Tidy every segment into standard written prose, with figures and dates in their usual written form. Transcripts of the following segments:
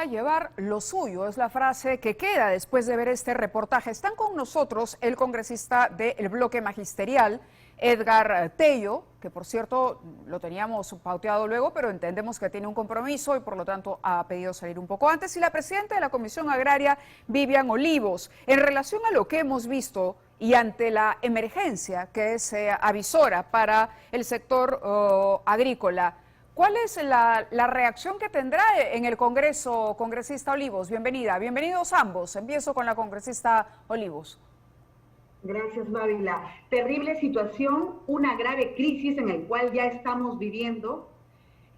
a llevar lo suyo, es la frase que queda después de ver este reportaje. Están con nosotros el congresista del bloque magisterial, Edgar Tello, que por cierto lo teníamos pauteado luego, pero entendemos que tiene un compromiso y por lo tanto ha pedido salir un poco antes, y la presidenta de la Comisión Agraria, Vivian Olivos. En relación a lo que hemos visto y ante la emergencia que es avisora para el sector agrícola, ¿cuál es la reacción que tendrá en el Congreso, congresista Olivos? Bienvenida, bienvenidos ambos. Empiezo con la congresista Olivos. Gracias, Mávila. Terrible situación, una grave crisis en el cual ya estamos viviendo.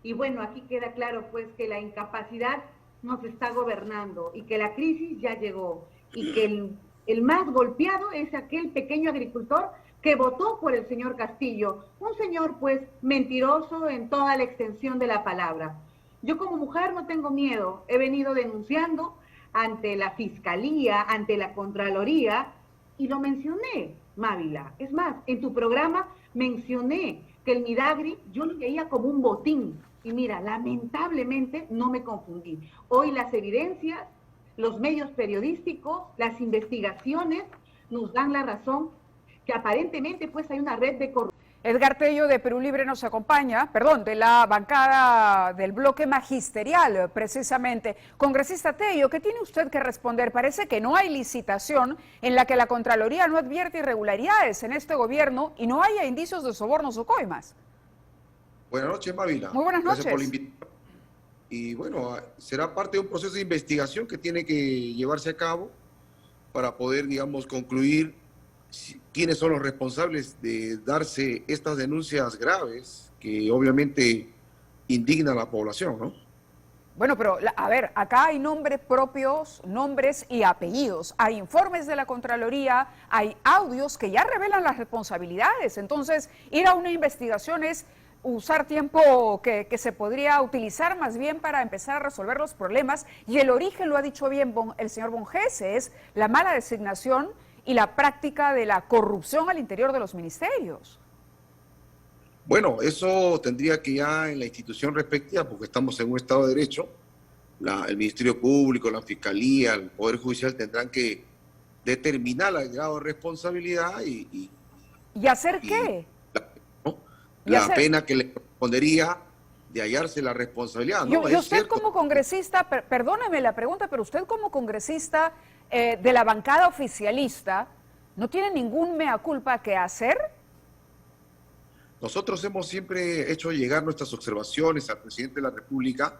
Y bueno, aquí queda claro pues que la incapacidad nos está gobernando y que la crisis ya llegó y que el más golpeado es aquel pequeño agricultor que votó por el señor Castillo, un señor pues mentiroso en toda la extensión de la palabra. Yo como mujer no tengo miedo, he venido denunciando ante la Fiscalía, ante la Contraloría, y lo mencioné, Mávila. Es más, en tu programa mencioné que el Midagri yo lo veía como un botín, y mira, lamentablemente no me confundí. Hoy las evidencias, los medios periodísticos, las investigaciones nos dan la razón que aparentemente pues hay una red de corrupción. Edgar Tello de Perú Libre nos acompaña, de la bancada del bloque magisterial, precisamente. Congresista Tello, ¿qué tiene usted que responder? Parece que no hay licitación en la que la Contraloría no advierte irregularidades en este gobierno y no haya indicios de sobornos o coimas. Buenas noches, Mávila. Muy buenas noches. Gracias por la invitación. Y bueno, será parte de un proceso de investigación que tiene que llevarse a cabo para poder, digamos, concluir quiénes son los responsables de darse estas denuncias graves que obviamente indignan a la población, ¿no? Bueno, pero a ver, acá hay nombres propios, nombres y apellidos. Hay informes de la Contraloría, hay audios que ya revelan las responsabilidades. Entonces, ir a una investigación es usar tiempo que se podría utilizar más bien para empezar a resolver los problemas. Y el origen, lo ha dicho bien el señor Bongese, es la mala designación y la práctica de la corrupción al interior de los ministerios. Bueno, eso tendría que ya en la institución respectiva, porque estamos en un Estado de Derecho, el Ministerio Público, la Fiscalía, el Poder Judicial tendrán que determinar el grado de responsabilidad ¿Y hacer qué? La pena que le correspondería de hallarse la responsabilidad. ¿No? Y usted como congresista, perdóneme la pregunta, pero usted como congresista de la bancada oficialista, ¿no tiene ningún mea culpa que hacer? Nosotros hemos siempre hecho llegar nuestras observaciones al presidente de la República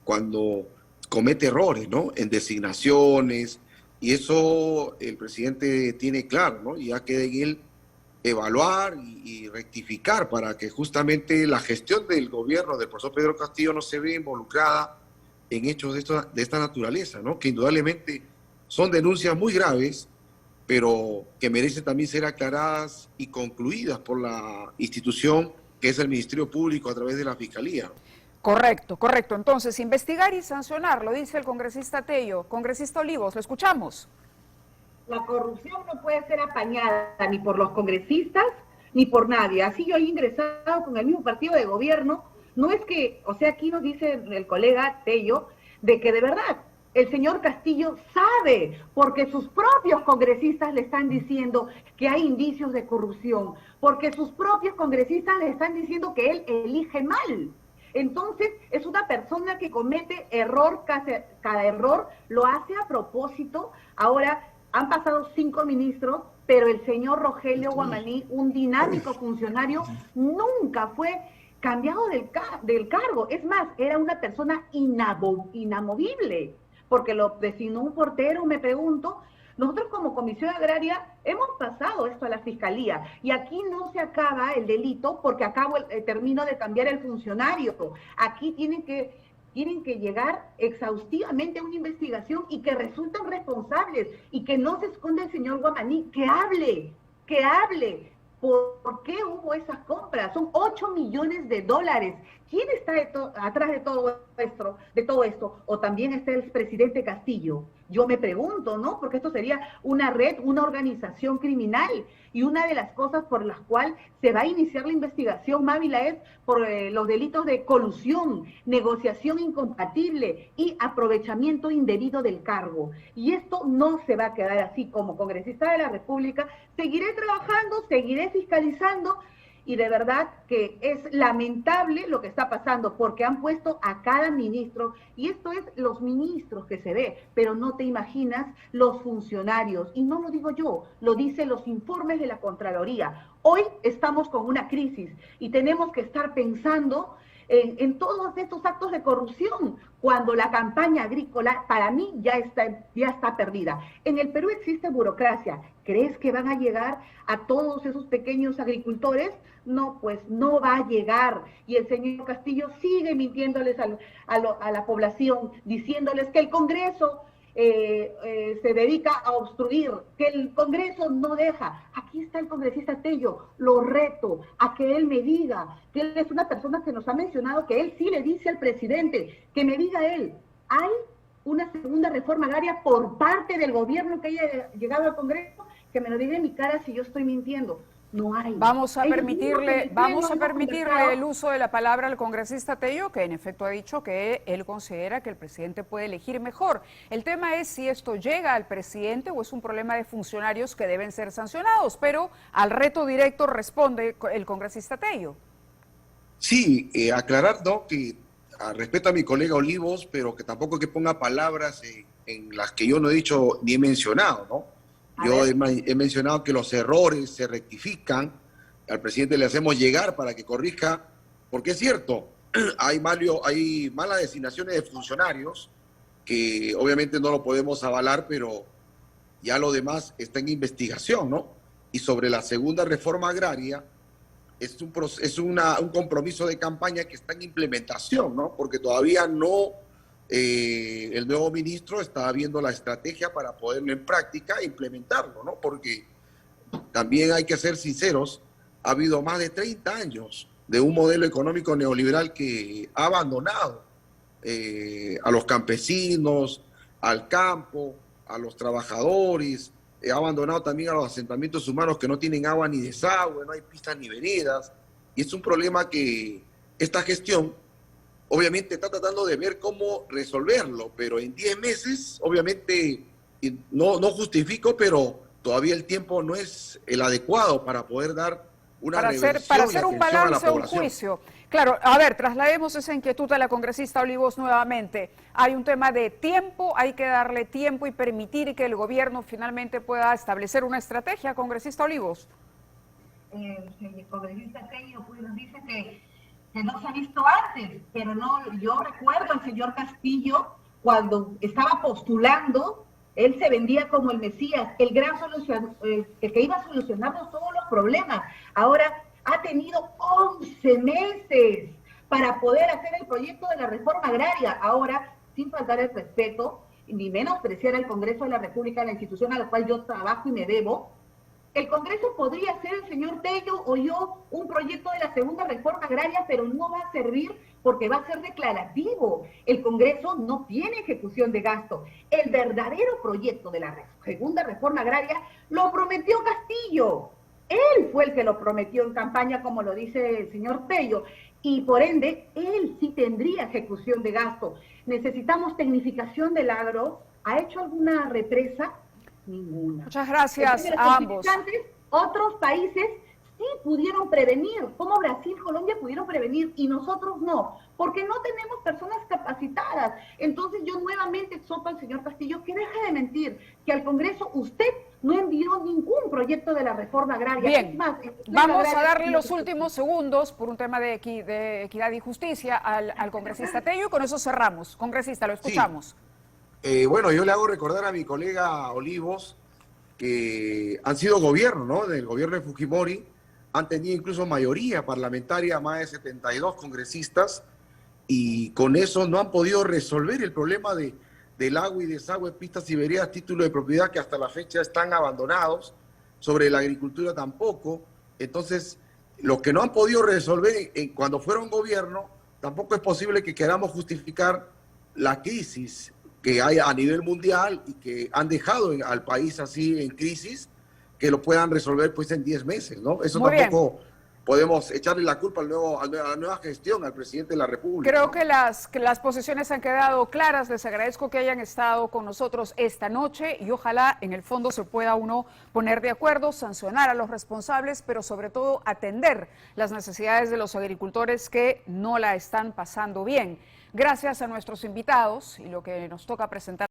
cuando comete errores, ¿no? En designaciones, y eso el presidente tiene claro, ¿no? Ya queda en él evaluar y rectificar para que justamente la gestión del gobierno del profesor Pedro Castillo no se vea involucrada en hechos de esta naturaleza, ¿no? Que indudablemente son denuncias muy graves, pero que merecen también ser aclaradas y concluidas por la institución que es el Ministerio Público a través de la Fiscalía. Correcto, correcto. Entonces, investigar y sancionar, lo dice el congresista Tello. Congresista Olivos, lo escuchamos. La corrupción no puede ser apañada ni por los congresistas ni por nadie. Así yo he ingresado con el mismo partido de gobierno. No es que, o sea, aquí nos dice el colega Tello, de que de verdad el señor Castillo sabe, porque sus propios congresistas le están diciendo que hay indicios de corrupción, porque sus propios congresistas le están diciendo que él elige mal. Entonces, es una persona que comete error, cada error lo hace a propósito. Ahora, han pasado 5 ministros, pero el señor Rogelio Guamaní, un dinámico funcionario, nunca fue cambiado del cargo. Es más, era una persona inamovible, porque lo designó un portero. Me pregunto, nosotros como Comisión Agraria hemos pasado esto a la Fiscalía y aquí no se acaba el delito porque termino de cambiar el funcionario. Aquí tienen que llegar exhaustivamente a una investigación y que resulten responsables y que no se esconda el señor Guamaní, que hable. ¿Por qué hubo esas compras? Son $8 millones ¿Quién está atrás de todo esto? ¿O también está el presidente Castillo? Yo me pregunto, ¿no? Porque esto sería una red, una organización criminal. Y una de las cosas por las cuales se va a iniciar la investigación, Mávila, es por los delitos de colusión, negociación incompatible y aprovechamiento indebido del cargo. Y esto no se va a quedar así. Como congresista de la República, seguiré trabajando, seguiré fiscalizando. Y de verdad que es lamentable lo que está pasando, porque han puesto a cada ministro, y esto es los ministros que se ve, pero no te imaginas los funcionarios, y no lo digo yo, lo dicen los informes de la Contraloría. Hoy estamos con una crisis y tenemos que estar pensando en todos estos actos de corrupción, cuando la campaña agrícola para mí ya está perdida. En el Perú existe burocracia. ¿Crees que van a llegar a todos esos pequeños agricultores? No, pues no va a llegar. Y el señor Castillo sigue mintiéndoles a la población, diciéndoles que el Congreso se dedica a obstruir, que el Congreso no deja. Aquí está el congresista Tello, lo reto a que él me diga, que él es una persona que nos ha mencionado, que él sí le dice al presidente, que me diga él, ¿hay una segunda reforma agraria por parte del gobierno que haya llegado al Congreso? Que me lo diga en mi cara si yo estoy mintiendo. No hay. Vamos a permitirle el uso de la palabra al congresista Tello, que en efecto ha dicho que él considera que el presidente puede elegir mejor. El tema es si esto llega al presidente o es un problema de funcionarios que deben ser sancionados, pero al reto directo responde el congresista Tello. Sí, aclarar, ¿no?, que respeto a mi colega Olivos, pero que tampoco que ponga palabras en las que yo no he dicho ni he mencionado, ¿no? Yo he mencionado que los errores se rectifican, al presidente le hacemos llegar para que corrija, porque es cierto, hay malas designaciones de funcionarios, que obviamente no lo podemos avalar, pero ya lo demás está en investigación, ¿no? Y sobre la segunda reforma agraria, es un compromiso de campaña que está en implementación, ¿no? Porque todavía no... el nuevo ministro está viendo la estrategia para ponerlo en práctica e implementarlo, ¿no? Porque también hay que ser sinceros, ha habido más de 30 años de un modelo económico neoliberal que ha abandonado a los campesinos, al campo, a los trabajadores, ha abandonado también a los asentamientos humanos que no tienen agua ni desagüe, no hay pistas ni veredas, y es un problema que esta gestión obviamente está tratando de ver cómo resolverlo, pero en 10 meses, obviamente, no justifico, pero todavía el tiempo no es el adecuado para poder dar una reversión para hacer un balance, un población. juicio. Claro, a ver, traslademos esa inquietud a la congresista Olivos nuevamente. Hay un tema de tiempo, hay que darle tiempo y permitir que el gobierno finalmente pueda establecer una estrategia, congresista Olivos. El congresista Tello pues, nos dice que no se ha visto antes, pero no, yo recuerdo al señor Castillo cuando estaba postulando, él se vendía como el Mesías, el que iba a solucionarnos todos los problemas. Ahora ha tenido 11 meses para poder hacer el proyecto de la reforma agraria. Ahora, sin faltar el respeto, ni menospreciar al Congreso de la República, la institución a la cual yo trabajo y me debo, el Congreso podría hacer, el señor Tello o yo, un proyecto de la segunda reforma agraria, pero no va a servir porque va a ser declarativo. El Congreso no tiene ejecución de gasto. El verdadero proyecto de la segunda reforma agraria lo prometió Castillo. Él fue el que lo prometió en campaña, como lo dice el señor Tello, y por ende, él sí tendría ejecución de gasto. Necesitamos tecnificación del agro. ¿Ha hecho alguna represa? Ninguna. Muchas gracias a ambos. Otros países sí pudieron prevenir, como Brasil, Colombia pudieron prevenir y nosotros no, porque no tenemos personas capacitadas. Entonces yo nuevamente exhorto al señor Castillo que deje de mentir, que al Congreso usted no envió ningún proyecto de la reforma agraria. Bien, es más, vamos a darle los últimos segundos por un tema de equidad y justicia al congresista Tello y con eso cerramos. Congresista, lo escuchamos. Sí. Bueno, yo le hago recordar a mi colega Olivos que han sido gobierno, ¿no? Del gobierno de Fujimori, han tenido incluso mayoría parlamentaria, más de 72 congresistas, y con eso no han podido resolver el problema del agua y desagüe, pistas y veredas, títulos de propiedad que hasta la fecha están abandonados, sobre la agricultura tampoco. Entonces, lo que no han podido resolver cuando fueron gobierno tampoco es posible que queramos justificar la crisis que hay a nivel mundial y que han dejado al país así en crisis, que lo puedan resolver pues en 10 meses, ¿no? Eso Muy tampoco bien. podemos echarle la culpa a la nueva gestión, al presidente de la República. Creo ¿no? que las posiciones han quedado claras. Les agradezco que hayan estado con nosotros esta noche y ojalá en el fondo se pueda uno poner de acuerdo, sancionar a los responsables, pero sobre todo atender las necesidades de los agricultores que no la están pasando bien. Gracias a nuestros invitados y lo que nos toca presentar